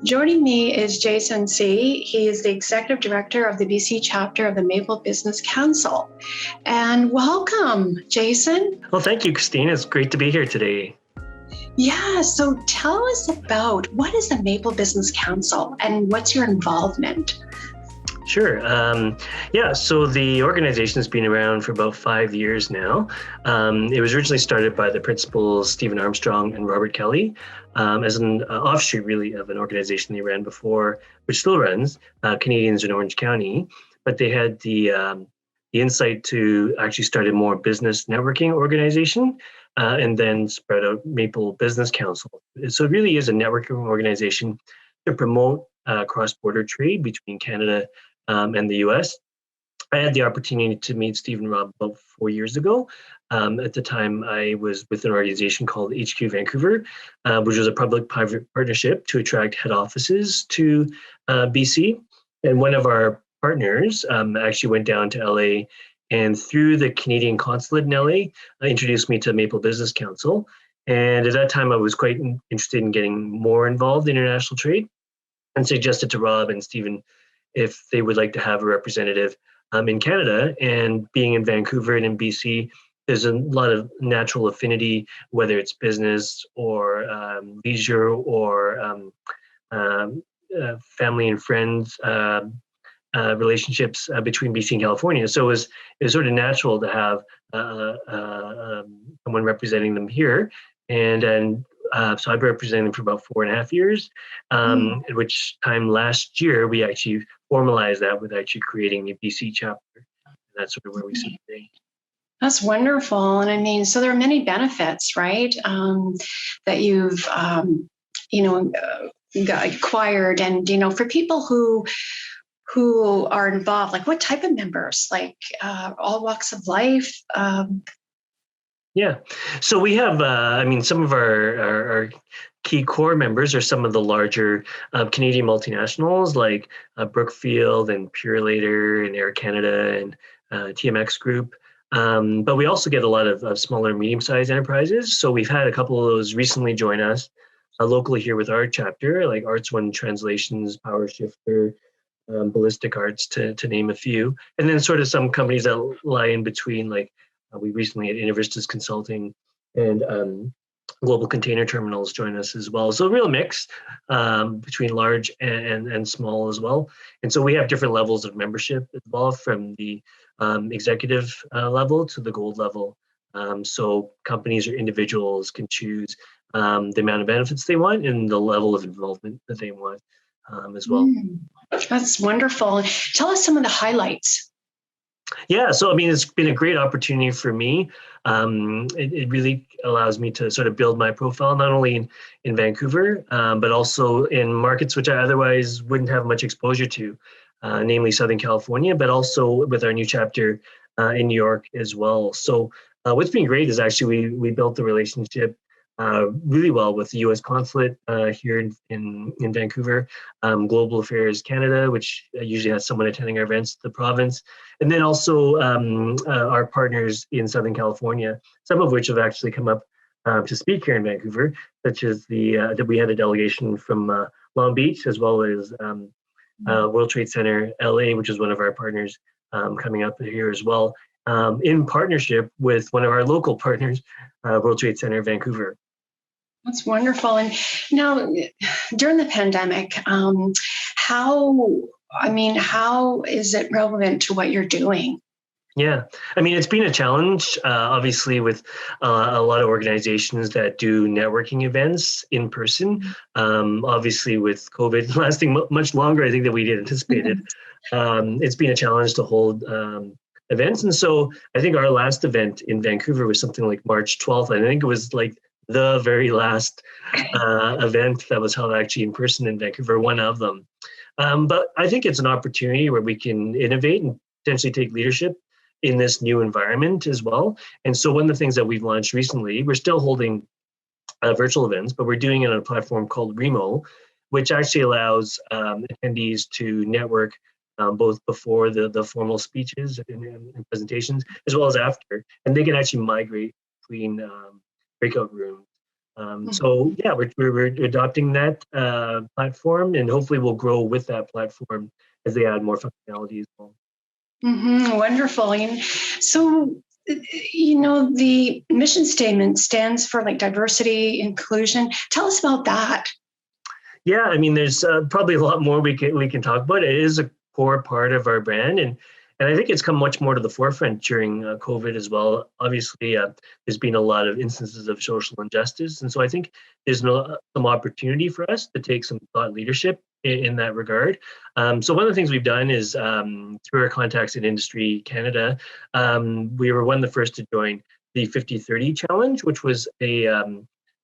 Joining me is Jason C. He is the Executive Director of the BC chapter of the Maple Business Council. And welcome, Jason. Well, thank you, Christine. It's great to be here today. Yeah, so tell us about what is the Maple Business Council and what's your involvement? Sure. So the organization has been around for about 5 years now. It was originally started by the principals, Stephen Armstrong and Robert Kelly, as an offshoot, really, of an organization they ran before, which still runs, Canadians in Orange County. But they had the insight to actually start a more business networking organization and then spread out Maple Business Council. So it really is a networking organization to promote cross-border trade between Canada and the US. I had the opportunity to meet Steve and Rob about 4 years ago. At the time, I was with an organization called HQ Vancouver, which was a public-private partnership to attract head offices to BC. And one of our partners actually went down to LA and through the Canadian consulate in LA, introduced me to Maple Business Council. And at that time, I was quite interested in getting more involved in international trade and suggested to Rob and Stephen if they would like to have a representative in Canada. And being in Vancouver and in BC, there's a lot of natural affinity, whether it's business or leisure or family and friends relationships between BC and California. So it was sort of natural to have someone representing them here. And so I've been representing them for about 4.5 years, at which time last year we actually formalized that with actually creating a BC chapter. And that's sort of where we sit today. That's wonderful. And I mean, so there are many benefits, right, that you've, acquired. And, for people who are involved, like what type of members, like all walks of life? Yeah. So we have, some of our key core members are some of the larger Canadian multinationals like Brookfield and Purolator and Air Canada and TMX Group. But we also get a lot of smaller, medium-sized enterprises. So we've had a couple of those recently join us locally here with our chapter, like Arts One Translations, Power Shifter, Ballistic Arts, to name a few. And then sort of some companies that lie in between, like we recently had Innovistas Consulting and Global Container Terminals join us as well. So a real mix between large and small as well. And so we have different levels of membership as well, from the executive level to the gold level. So companies or individuals can choose the amount of benefits they want and the level of involvement that they want as well. That's wonderful. Tell us some of the highlights. Yeah, so it's been a great opportunity for me. It really allows me to sort of build my profile, not only in Vancouver, but also in markets which I otherwise wouldn't have much exposure to, namely Southern California, but also with our new chapter in New York as well. So what's been great is actually we built the relationship really well with the U.S. consulate here in Vancouver, Global Affairs Canada, which usually has someone attending our events, the province, and then also our partners in Southern California, some of which have actually come up to speak here in Vancouver, such as that we had a delegation from Long Beach, as well as World Trade Center LA, which is one of our partners coming up here as well, in partnership with one of our local partners, World Trade Center Vancouver. That's wonderful. And now, during the pandemic, how is it relevant to what you're doing? Yeah, it's been a challenge, obviously, with a lot of organizations that do networking events in person. Obviously, with COVID lasting much longer, I think, than we anticipated, it's been a challenge to hold events. And so I think our last event in Vancouver was something like March 12th. I think it was like the very last event that was held actually in person in Vancouver, one of them. But I think it's an opportunity where we can innovate and potentially take leadership in this new environment as well. And so one of the things that we've launched recently, we're still holding virtual events, but we're doing it on a platform called Remo, which actually allows attendees to network both before the formal speeches and presentations, as well as after. And they can actually migrate between breakout rooms So yeah, we're adopting that platform, and hopefully we'll grow with that platform as they add more functionality as well. Wonderful. And so, the mission statement stands for like diversity, inclusion. Tell us about that. Yeah, I mean, there's probably a lot more we can talk about. It is a core part of our brand, and I think it's come much more to the forefront during COVID as well. Obviously, there's been a lot of instances of social injustice, and so I think there's some opportunity for us to take some thought leadership in that regard. So one of the things we've done is through our contacts in Industry Canada, we were one of the first to join the 50-30 challenge, which was a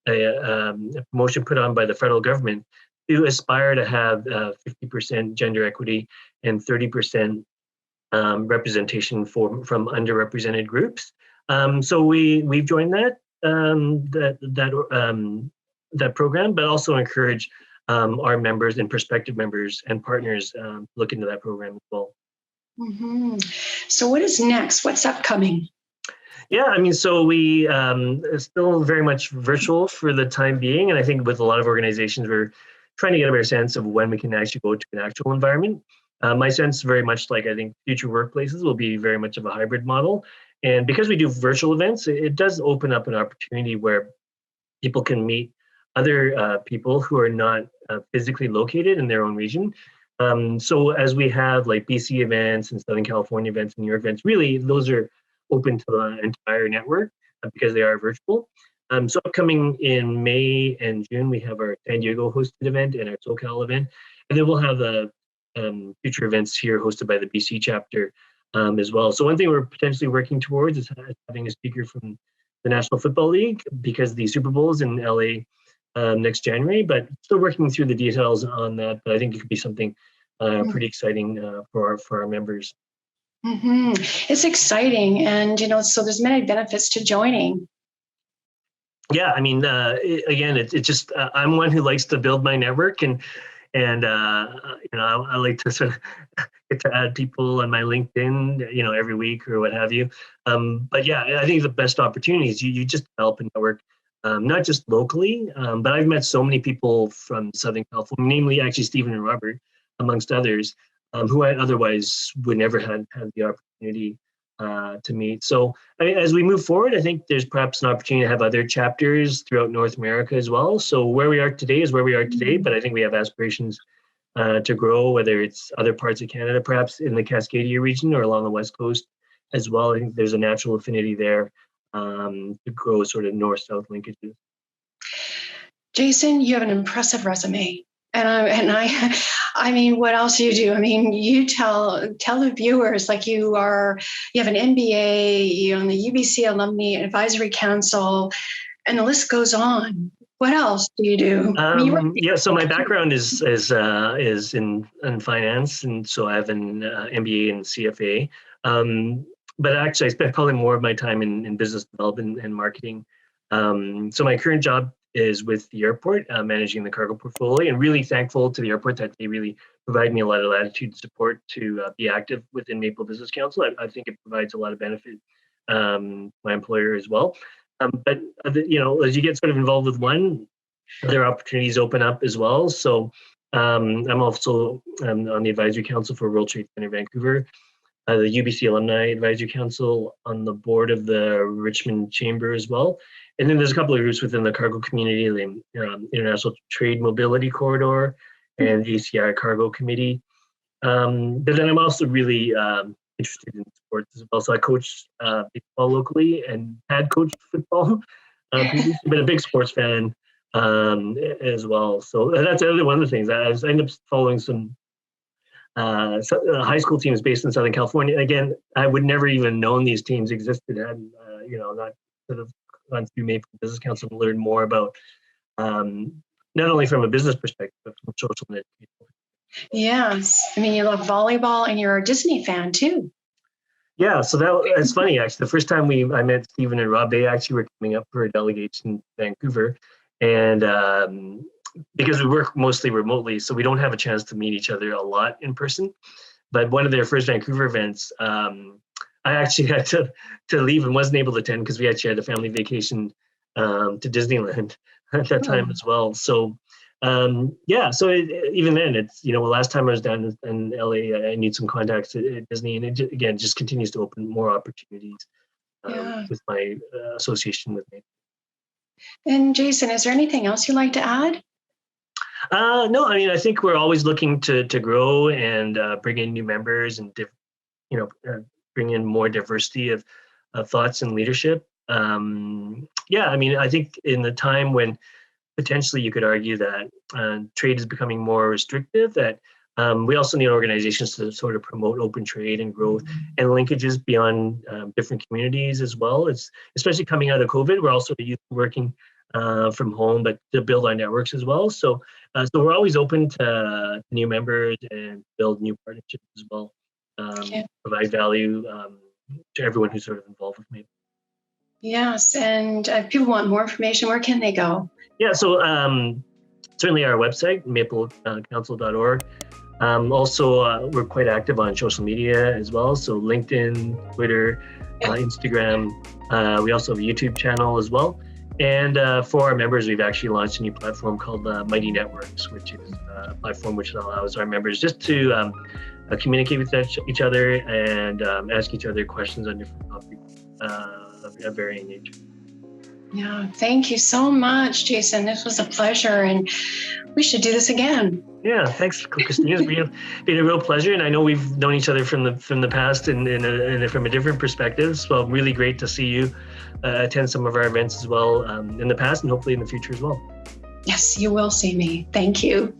promotion put on by the federal government to aspire to have 50% gender equity and 30% representation from underrepresented groups. So we've joined that program, but also encourage our members and prospective members and partners look into that program as well. So what is next? What's upcoming? Yeah, I mean, so we still very much virtual for the time being, and I think with a lot of organizations, we're trying to get a better sense of when we can actually go to an actual environment. My sense, very much like I think future workplaces will be very much of a hybrid model, and because we do virtual events, it does open up an opportunity where people can meet other people who are not physically located in their own region. So as we have like BC events and Southern California events and New York events, really those are open to the entire network because they are virtual. So upcoming in May and June, we have our San Diego hosted event and our SoCal event. And then we'll have the future events here hosted by the BC chapter as well. So one thing we're potentially working towards is having a speaker from the National Football League because the Super Bowl is in LA next January, but still working through the details on that. But I think it could be something pretty exciting for our members. It's exciting, and so there's many benefits to joining. Yeah, I mean, again, it just I'm one who likes to build my network, and I like to sort of get to add people on my LinkedIn, every week or what have you. But yeah, I think the best opportunity is you just develop a network, not just locally, but I've met so many people from Southern California, namely actually Stephen and Robert, amongst others, who I otherwise would never have had the opportunity to meet. So as we move forward, I think there's perhaps an opportunity to have other chapters throughout North America as well. So where we are today is where we are today, but I think we have aspirations to grow, whether it's other parts of Canada, perhaps in the Cascadia region or along the West Coast as well. I think there's a natural affinity there to grow sort of north-south linkages. Jason, you have an impressive resume. And I mean, what else do you do? I mean, you tell the viewers like you have an MBA, you're on the UBC Alumni Advisory Council, and the list goes on. What else do you do? Yeah, so my background is in finance, and so I have an MBA in CFA. But actually, I spent probably more of my time in business development and marketing. So my current job is with the airport, managing the cargo portfolio, and really thankful to the airport that they really provide me a lot of latitude and support to be active within Maple Business Council. I think it provides a lot of benefit to my employer as well. But as you get sort of involved with one, other opportunities open up as well. So I'm also on the Advisory Council for World Trade Center Vancouver, the UBC Alumni Advisory Council, on the board of the Richmond Chamber as well. And then there's a couple of groups within the cargo community, the International Trade Mobility Corridor and the ACI Cargo Committee. But then I'm also really interested in sports as well. So I coach baseball locally and had coached football previously, but a big sports fan as well. So that's one of the things. I ended up following some high school teams based in Southern California. Again, I would never even known these teams existed had not sort of gone through Maple Business Council to learn more about not only from a business perspective, but from social and education. Yes, I mean, you love volleyball and you're a Disney fan too. Yeah, so that's funny actually. The first time I met Stephen and Rob, they actually were coming up for a delegation in Vancouver, and because we work mostly remotely, so we don't have a chance to meet each other a lot in person. But one of their first Vancouver events, I actually had to leave and wasn't able to attend because we actually had a family vacation to Disneyland at that time as well. So even then, it's, last time I was down in LA, I need some contacts at Disney, and again just continues to open more opportunities Yeah. with my association with me. And Jason, is there anything else you'd like to add? No, I mean, I think we're always looking to grow and bring in new members and bring in more diversity of thoughts and leadership. I mean, I think in the time when potentially you could argue that trade is becoming more restrictive, that we also need organizations to sort of promote open trade and growth and linkages beyond different communities as well. It's especially coming out of COVID, we're also working from home, but to build our networks as well. So we're always open to new members and build new partnerships as well. Provide value to everyone who's sort of involved with Maple. Yes, and if people want more information, where can they go? Yeah, so certainly our website, maplecouncil.org. Also, we're quite active on social media as well. So LinkedIn, Twitter, Instagram. We also have a YouTube channel as well. And for our members, we've actually launched a new platform called Mighty Networks, which is a platform which allows our members just to communicate with each other and ask each other questions on different topics of varying nature. Yeah, thank you so much, Jason. This was a pleasure, and we should do this again. Yeah, thanks, Christine. It's been a real pleasure, and I know we've known each other from the past and from a different perspective. So really great to see you attend some of our events as well in the past, and hopefully in the future as well. Yes, you will see me. Thank you.